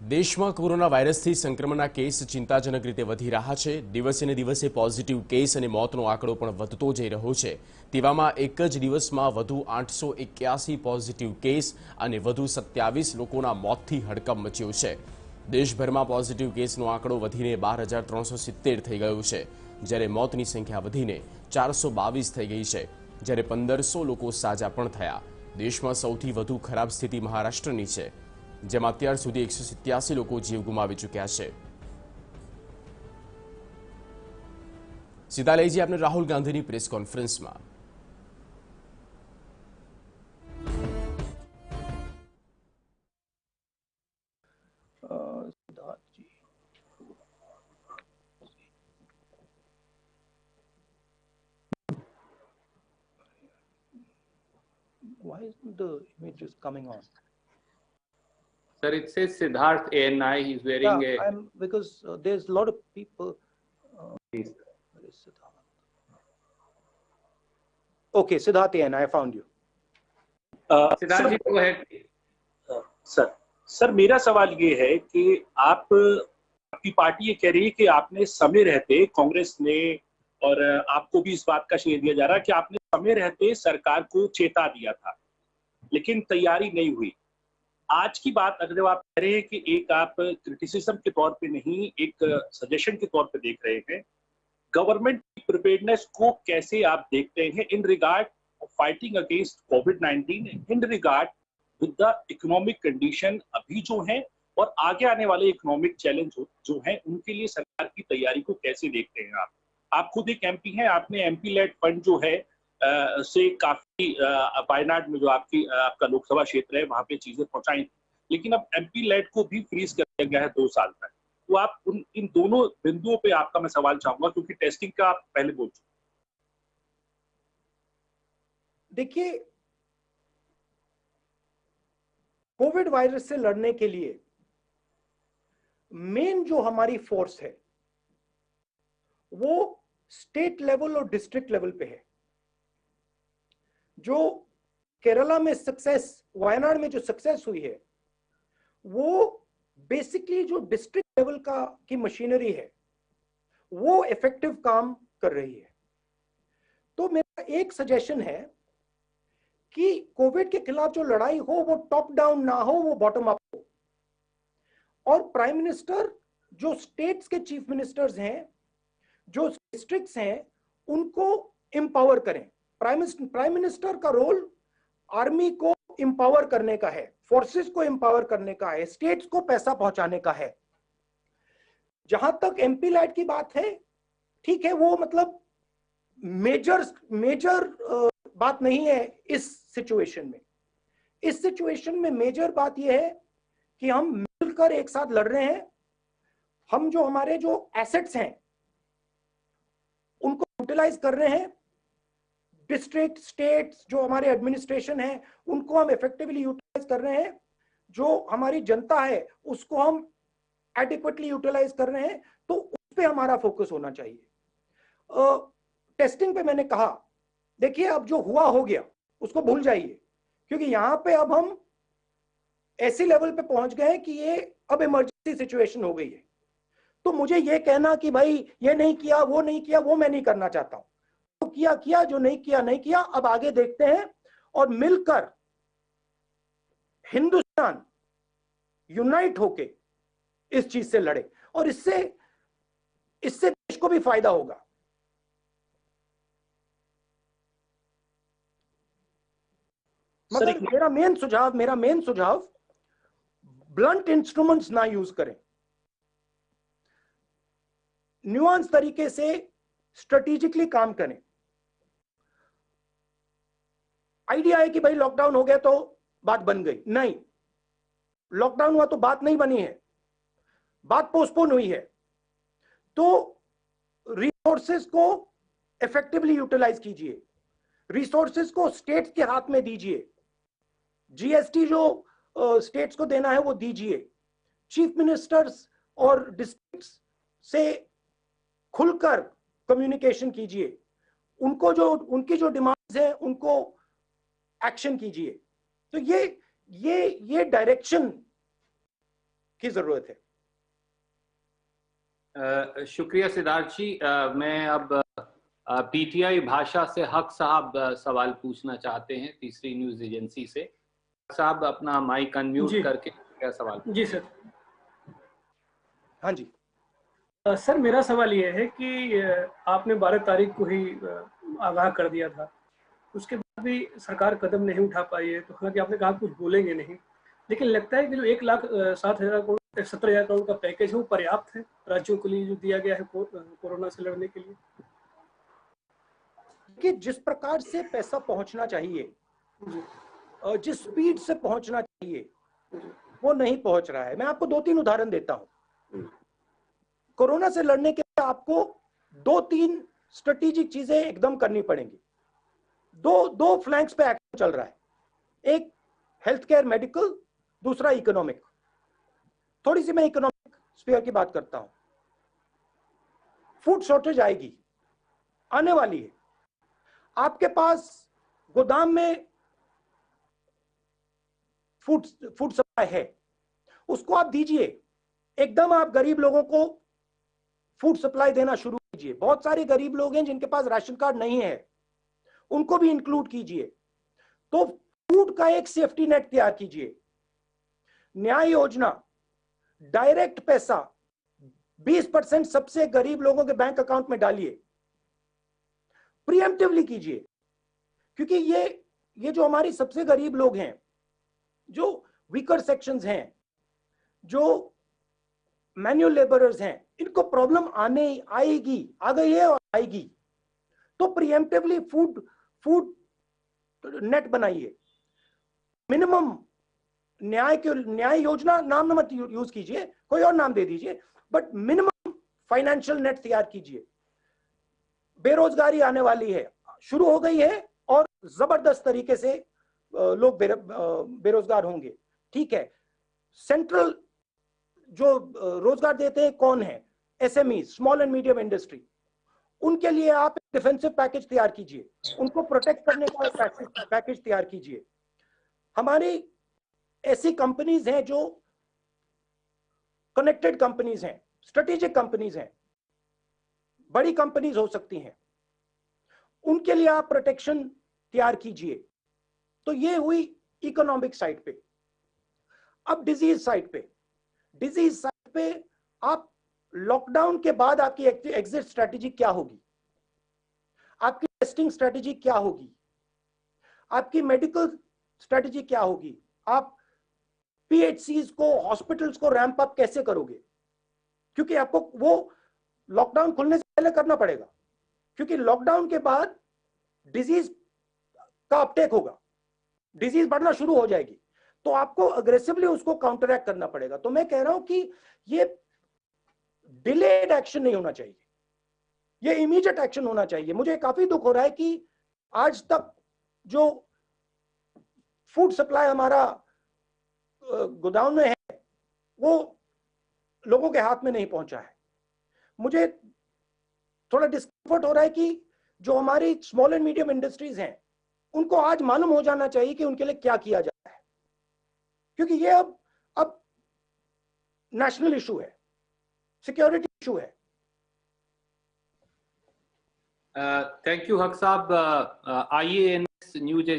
દેશમાં કોરોના વાયરસથી સંક્રમણના કેસ ચિંતાજનક રીતે વધી રહ્યા છે। દિવસે ને દિવસે પોઝિટિવ કેસ અને મોતનો આંકડો પણ વધતો જઈ રહ્યો છે। તેવામાં એક જ દિવસમાં વધુ 881 પોઝિટિવ કેસ અને વધુ 27 લોકોના મોતથી હડકંપ મચ્યો છે। દેશભરમાં પોઝિટિવ કેસનો આંકડો વધીને 12,370 થઈ ગયો છે, જ્યારે મોતની સંખ્યા વધીને 422 થઈ ગઈ છે, જ્યારે 1500 લોકો સાજા પણ થયા। દેશમાં સૌથી વધુ ખરાબ સ્થિતિ મહારાષ્ટ્રની છે, જેમાં અત્યાર સુધી 187 લોકો જીવ ગુમાવી ચૂક્યા છે। સીધા લઈ જઈએ આપણે રાહુલ ગાંધીની પ્રેસ કોન્ફરન્સમાં। Why isn't the images coming on? Sir, it says Siddharth ANI. He's wearing because there's a lot of people. Please. Where is Siddharth? Okay, Siddharth ANI, I found you. Siddharth, go ahead. Sir मेरा सवाल ये है कि आपकी party ये कह रही है कि आपने समय रहते कांग्रेस ने, और आपको भी इस बात का श्रेय दिया जा रहा है कि आपने समय रहते सरकार को चेता दिया था, लेकिन तैयारी नहीं हुई। आज की बात अगर आप कह रहे हैं कि एक आप क्रिटिसिज्म के तौर पे नहीं, एक सजेशन के तौर पे देख रहे हैं, गवर्नमेंट की प्रिपेयर्डनेस को कैसे आप देखते हैं in regard fighting against covid, in regard with the economic condition अभी जो है और आगे आने वाले इकोनॉमिक चैलेंज जो है उनके लिए सरकार की तैयारी को कैसे देखते हैं आप खुद एक एमपी हैं, आपने एमपी लेड फंड जो है से काफी वायनाड में जो आपका लोकसभा क्षेत्र है वहां पे चीजें पहुंचाई, लेकिन अब एमपी लेड को भी फ्रीज कर दिया गया है 2 साल तक। तो आप इन दोनों बिंदुओं पे आपका मैं सवाल चाहूंगा, क्योंकि टेस्टिंग का आप पहले बोल चुके। देखिए, कोविड वायरस से लड़ने के लिए मेन जो हमारी फोर्स है वो स्टेट लेवल और डिस्ट्रिक्ट लेवल पे है। जो केरला में सक्सेस, वायनाड में जो सक्सेस हुई है, वो बेसिकली जो डिस्ट्रिक्ट लेवल की मशीनरी है वो इफेक्टिव काम कर रही है। तो मेरा एक सजेशन है कि कोविड के खिलाफ जो लड़ाई हो वो टॉप डाउन ना हो, वो बॉटम अप हो। और प्राइम मिनिस्टर, जो स्टेट्स के चीफ मिनिस्टर्स हैं, जो डिस्ट्रिक्ट्स हैं, उनको एम्पावर करें। प्राइम मिनिस्टर का रोल आर्मी को एम्पावर करने का है, फोर्सेस को एम्पावर करने का है, स्टेट्स को पैसा पहुंचाने का है। जहां तक एमपी लैड की बात है, ठीक है, वो मतलब मेजर बात नहीं है इस सिचुएशन में। इस सिचुएशन में मेजर बात यह है कि हम मिलकर एक साथ लड़ रहे हैं। हम जो हमारे जो एसेट्स हैं उनको यूटिलाइज कर रहे हैं। डिस्ट्रिक्ट, स्टेट्स, जो हमारे एडमिनिस्ट्रेशन है, उनको हम इफेक्टिवली यूटिलाइज कर रहे हैं। जो हमारी जनता है उसको हम एडिक्वेटली यूटिलाइज कर रहे हैं। तो उस पे हमारा फोकस होना चाहिए। टेस्टिंग पे मैंने कहा, देखिए अब जो हुआ हो गया उसको भूल जाइए, क्योंकि यहां पे अब हम ऐसे लेवल पे पहुंच गए कि ये अब इमरजेंसी सिचुएशन हो गई है। तो मुझे ये कहना कि भाई ये नहीं किया, वो नहीं किया, वो मैं नहीं करना चाहता हूं। तो किया, जो नहीं किया नहीं किया। अब आगे देखते हैं और मिलकर हिंदुस्तान यूनाइट होके इस चीज से लड़े, और इससे देश को भी फायदा होगा। मगर मेरा मेन सुझाव ब्लंट इंस्ट्रूमेंट्स ना यूज करें। न्यूआंस तरीके से स्ट्रेटेजिकली काम करें। आइडिया है कि भाई लॉकडाउन हो गया तो बात बन गई, नहीं, लॉकडाउन हुआ तो बात नहीं बनी है, बात पोस्टपोन हुई है। तो रिसोर्सेज को इफेक्टिवली यूटिलाइज कीजिए, रिसोर्सेज को स्टेट्स के हाथ में दीजिए। जीएसटी जो स्टेट्स को देना है वो दीजिए। चीफ मिनिस्टर्स और डिस्ट्रिक्ट्स से खुलकर कम्युनिकेशन कीजिए। उनकी जो डिमांड्स हैं उनको एक्शन कीजिए। तो ये डायरेक्शन की जरूरत है। शुक्रिया सिद्धार्थ जी। मैं अब पीटीआई भाषा से हक साहब सवाल पूछना चाहते हैं, तीसरी न्यूज एजेंसी से। हक साहब अपना माइक अनम्यूट करके क्या सवाल? जी सर। हाँ जी। सर मेरा सवाल ये है कि आपने 12 तारीख को ही आगाह कर दिया था, उसके बाद भी सरकार कदम नहीं उठा पाई है। तो हालांकि आपने कहा कुछ बोलेंगे नहीं, लेकिन लगता है कि जो 1,07,000 करोड़ 17,000 करोड़ का पैकेज है वो पर्याप्त है राज्यों के लिए जो दिया गया है कोरोना से लड़ने के लिए? कि जिस प्रकार से पैसा पहुंचना चाहिए, जिस स्पीड से पहुंचना चाहिए, वो नहीं पहुंच रहा है। मैं आपको 2-3 उदाहरण देता हूं। कोरोना से लड़ने के लिए आपको 2-3 स्ट्रेटेजिक चीजें एकदम करनी पड़ेंगी। दो फ्लैंक्स पे एक्शन चल रहा है, एक हेल्थ केयर मेडिकल, दूसरा इकोनॉमिक। थोड़ी सी मैं इकोनॉमिक स्फीयर की बात करता हूं। फूड शॉर्टेज आएगी, आने वाली है। आपके पास गोदाम में फूड सप्लाई है, उसको आप दीजिए। एकदम आप गरीब लोगों को फूड सप्लाई देना शुरू कीजिए। बहुत सारे गरीब लोग हैं जिनके पास राशन कार्ड नहीं है, उनको भी इंक्लूड कीजिए। तो फूड का एक सेफ्टी नेट तैयार कीजिए। न्याय योजना, डायरेक्ट पैसा 20% सबसे गरीब लोगों के बैंक अकाउंट में डालिए। प्रीएम्प्टिवली कीजिए, क्योंकि ये जो हमारी सबसे गरीब लोग हैं, जो वीकर सेक्शंस हैं, जो मैन्युअल लेबरर्स हैं, इनको प्रॉब्लम आएगी, आ गई है और आएगी। तो प्रीएम्प्टिवली फूड नेट बनाइए। मिनिमम न्याय योजना नाम मत यूज कीजिए, कोई और नाम दे दीजिए, बट मिनिमम फाइनेंशियल नेट तैयार कीजिए। बेरोजगारी आने वाली है, शुरू हो गई है और जबरदस्त तरीके से लोग बेरोजगार होंगे। ठीक है, सेंट्रल जो रोजगार देते हैं कौन है? SME, small and medium industry. उनके लिए आप डिफेंसिव पैकेज तैयार कीजिए, उनको प्रोटेक्ट करने का पैकेज तैयार कीजिए। हमारी ऐसी कंपनीज हैं जो कनेक्टेड कंपनीज हैं, स्ट्रेटेजिक कंपनीज हैं, बड़ी कंपनीज हो सकती हैं, उनके लिए आप प्रोटेक्शन तैयार कीजिए। तो ये हुई इकोनॉमिक साइड पे। अब डिजीज साइड पे आप लॉकडाउन के बाद आपकी एग्जिट स्ट्रेटेजी क्या होगी? आपकी टेस्टिंग स्ट्रेटेजी क्या होगी? आपकी मेडिकल स्ट्रेटेजी क्या होगी? आप पीएचसीज को, हॉस्पिटल्स को रैंप अप कैसे करोगे? क्योंकि आपको वो लॉकडाउन खुलने से पहले करना पड़ेगा, क्योंकि लॉकडाउन के बाद डिजीज का अपटेक होगा, डिजीज बढ़ना शुरू हो जाएगी, तो आपको अग्रेसिवली उसको काउंटरैक्ट करना पड़ेगा। तो मैं कह रहा हूं कि ये डिलेड एक्शन नहीं होना चाहिए, ये इमीडिएट एक्शन होना चाहिए। मुझे काफी दुख हो रहा है कि आज तक जो फूड सप्लाई हमारा गोदाम में है वो लोगों के हाथ में नहीं पहुंचा है। मुझे थोड़ा डिस्कम्फर्ट हो रहा है कि जो हमारी स्मॉल एंड मीडियम इंडस्ट्रीज हैं, उनको आज मालूम हो जाना चाहिए कि उनके लिए क्या किया जाता है, क्योंकि ये अब नेशनल इशू है, सिक्योरिटी इशू है। थैंक यू हक साहब। IANS news